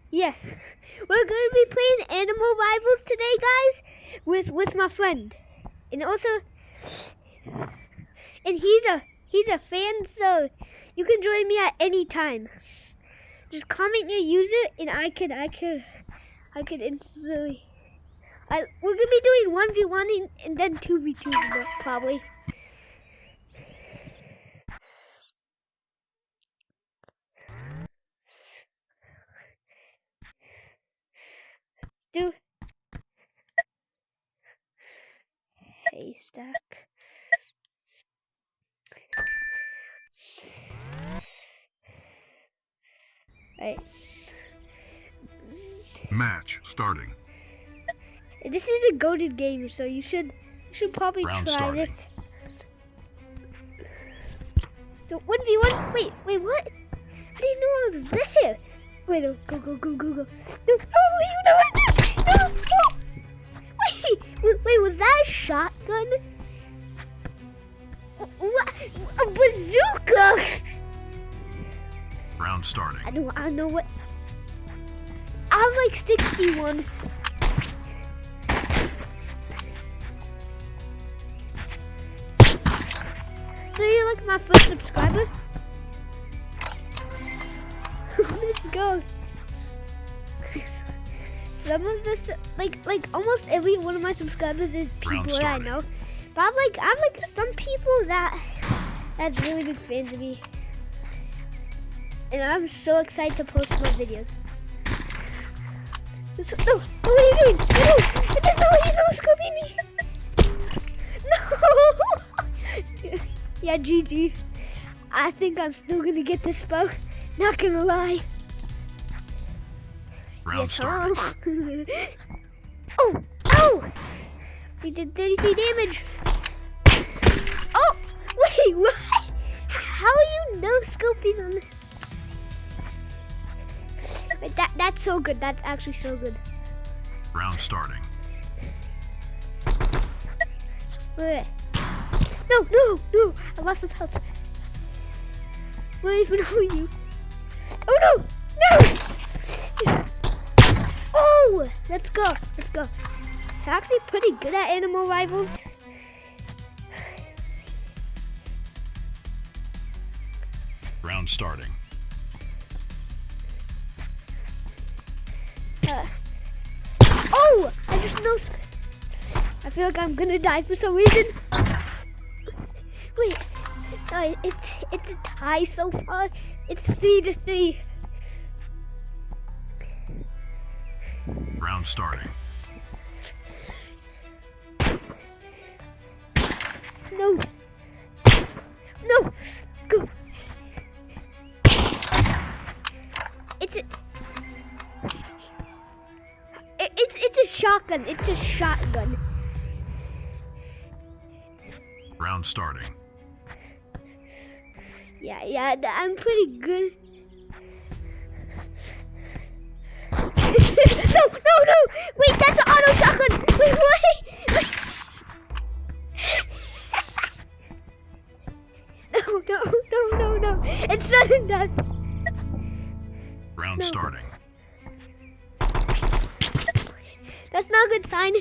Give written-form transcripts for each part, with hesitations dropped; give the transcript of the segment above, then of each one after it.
Yeah, we're gonna be playing Animal Rivals today, guys, with my friend, and also, and he's a fan, so you can join me at any time. Just comment your user, and I could instantly. We're gonna be doing 1v1 and then 2v2s probably. Do haystack. Right. Match starting. This is a goated game, so you should probably Round try starting. this. So 1v1. Wait, what? I didn't know I was there. Wait, no, go. No, you know what? No. Wait, was that a shotgun? What? A bazooka? Round starting. I don't know what. I have like 61. So you're like my first subscriber? Let's go. Some of this, like almost every one of my subscribers is people that I know. But I'm like some people that's really big fans of me. And I'm so excited to post more videos. No, what are you doing? No, there's no way you know scoping me. No. Yeah, GG. I think I'm still gonna get this bow. Not gonna lie. Round starting. Oh! We did 33 damage. Oh! Wait, what? How are you no scoping on this? Wait, that's so good. That's actually so good. Round starting. Wait. No! I lost some health. Wait, even who are you? Oh no! Oh! Let's go. I'm actually pretty good at Animal Rivals. Round starting. Oh! I just know. I feel like I'm gonna die for some reason. Wait. It's a tie so far. It's 3-3. Round starting. No. Go. It's a shotgun. It's a shotgun. Round starting. Yeah, I'm pretty good. No! Wait, that's an auto shotgun. Wait. No. It's sudden death. Round starting. That's not a good sign.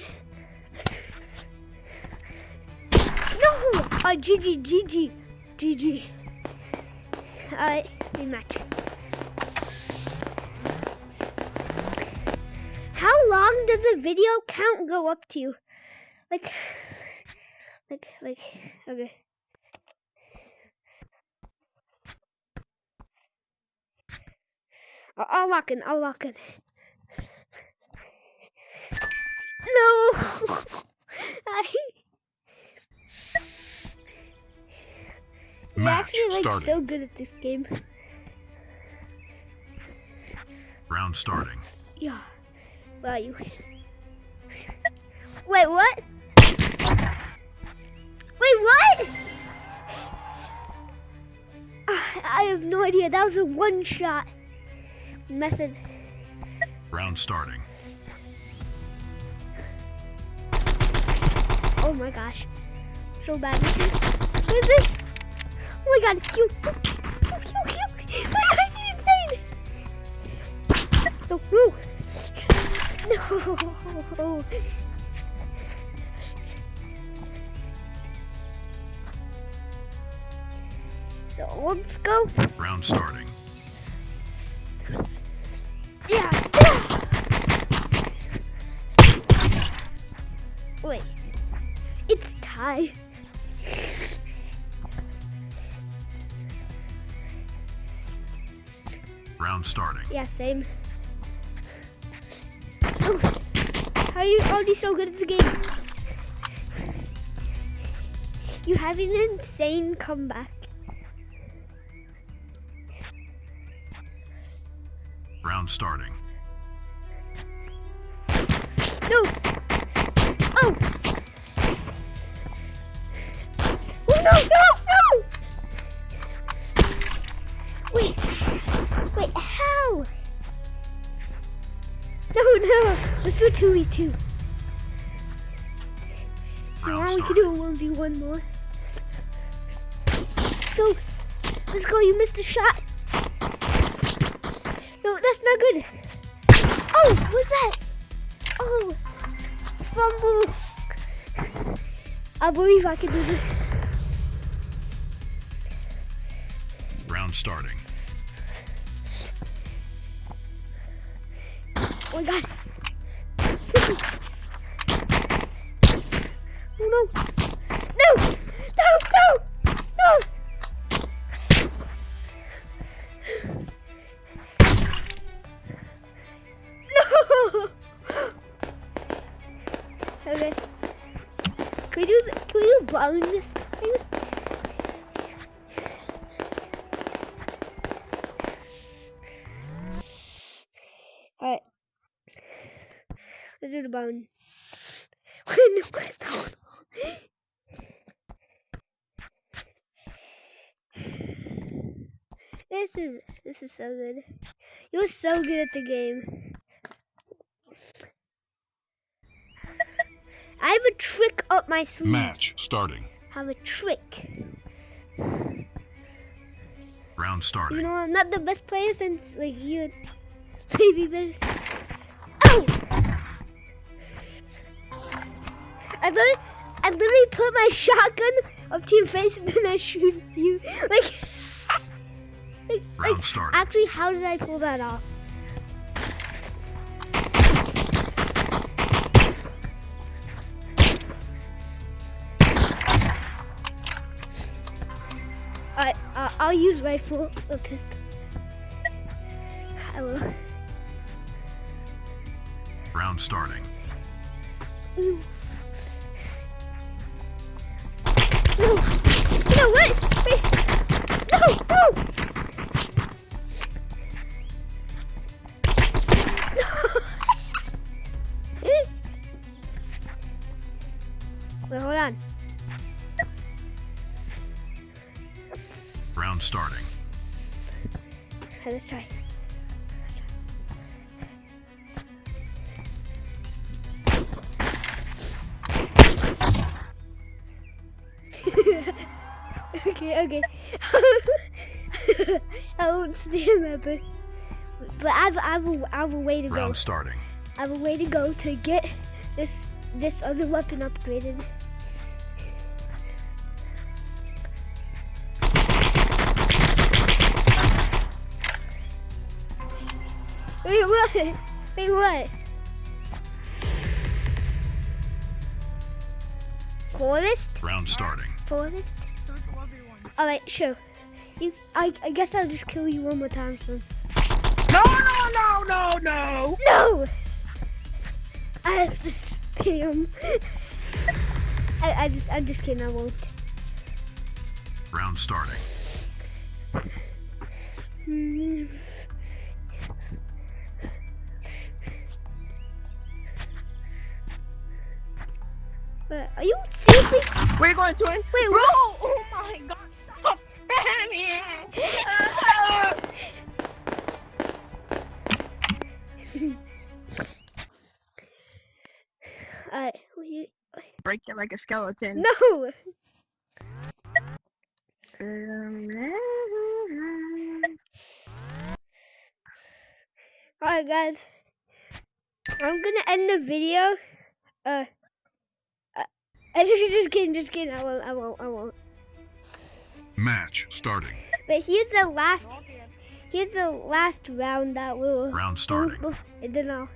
No! GG. Alright, rematch. How long does the video count go up to? Like, okay. I'll lock in. No! I'm actually starting. so good at this game. Round starting. Yeah. Wow, you. Wait, what? I have no idea. That was a one-shot method. Round starting. Oh my gosh. So bad. What is this? Oh my god. You. What are you insane? No, no. No. So let's go. Round starting. Yeah. Wait. It's tie. Round starting. Yeah, same. Oh, how are you already so good at the game? You have an insane comeback. Round starting. No! Oh! Oh no, no, no! Wait, how? No, let's do a 2v2. Round We can starting. do a 1v1 more. Go, let's go, you missed a shot. No, that's not good. Oh, what's that? Oh, fumble. I believe I can do this. Round starting. Oh my god. Oh no. No! No! No! No! No! Okay. Can we do bowling this time? Alright. Let's do the bone. No. This is so good. You're so good at the game. I have a trick up my sleeve. Match starting. I have a trick. Round starting. You know, I'm not the best player since like you maybe better. Oh! I literally put my shotgun up to your face and then I shoot you. Round starting. Actually, how did I pull that off? I'll use rifle or pistol. I will. Round starting. No. No, what? Wait. No. Wait, hold on. Round starting. Okay, let's try. Okay. I won't spam that, but I have a way to go. Round starting. I have a way to go to get this other weapon upgraded. Wait, what? Forest? Round starting. Forest? Alright, sure. I guess I'll just kill you one more time, since. No! No! I have to spam. I'm just kidding, I won't. Round starting. But are you seriously? We're going to it. Wait, Bro! what? Oh my god! Stop spamming! Break it like a skeleton. No! Alright, guys. I'm gonna end the video. Just kidding. I won't. Match starting. But here's the last round that we'll. Round starting. I don't know.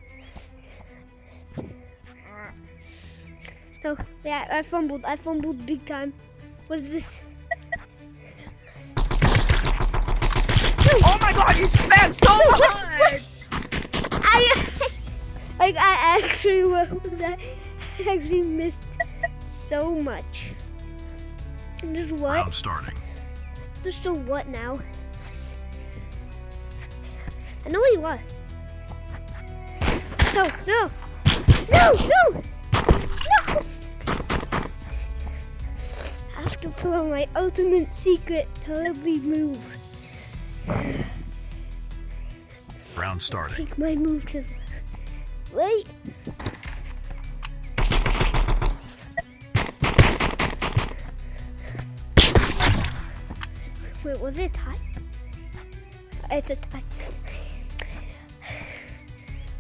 No, yeah, I fumbled big time. What is this? Oh my god, you spam so hard! I actually missed so much. Just what? Round starting. Just a what now? I know where you are. No! I have to pull out my ultimate secret totally move. Round starting. Take my move to the wait. Wait, was it a tie? It's a tie.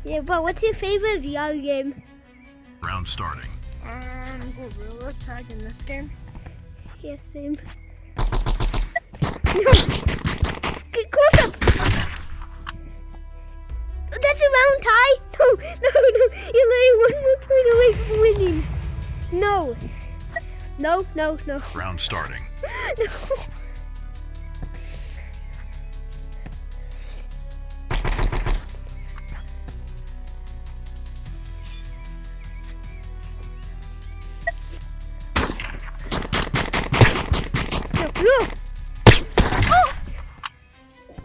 Yeah, but what's your favorite VR game? Round starting. Gorilla Tag in this game. Yeah, same. No! Get close up! That's a round tie? No. You're like 1 more point away from winning. No. Round starting. No. No. Oh!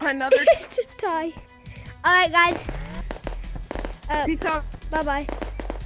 Another It's a tie. Alright, guys. piece of Bye-bye.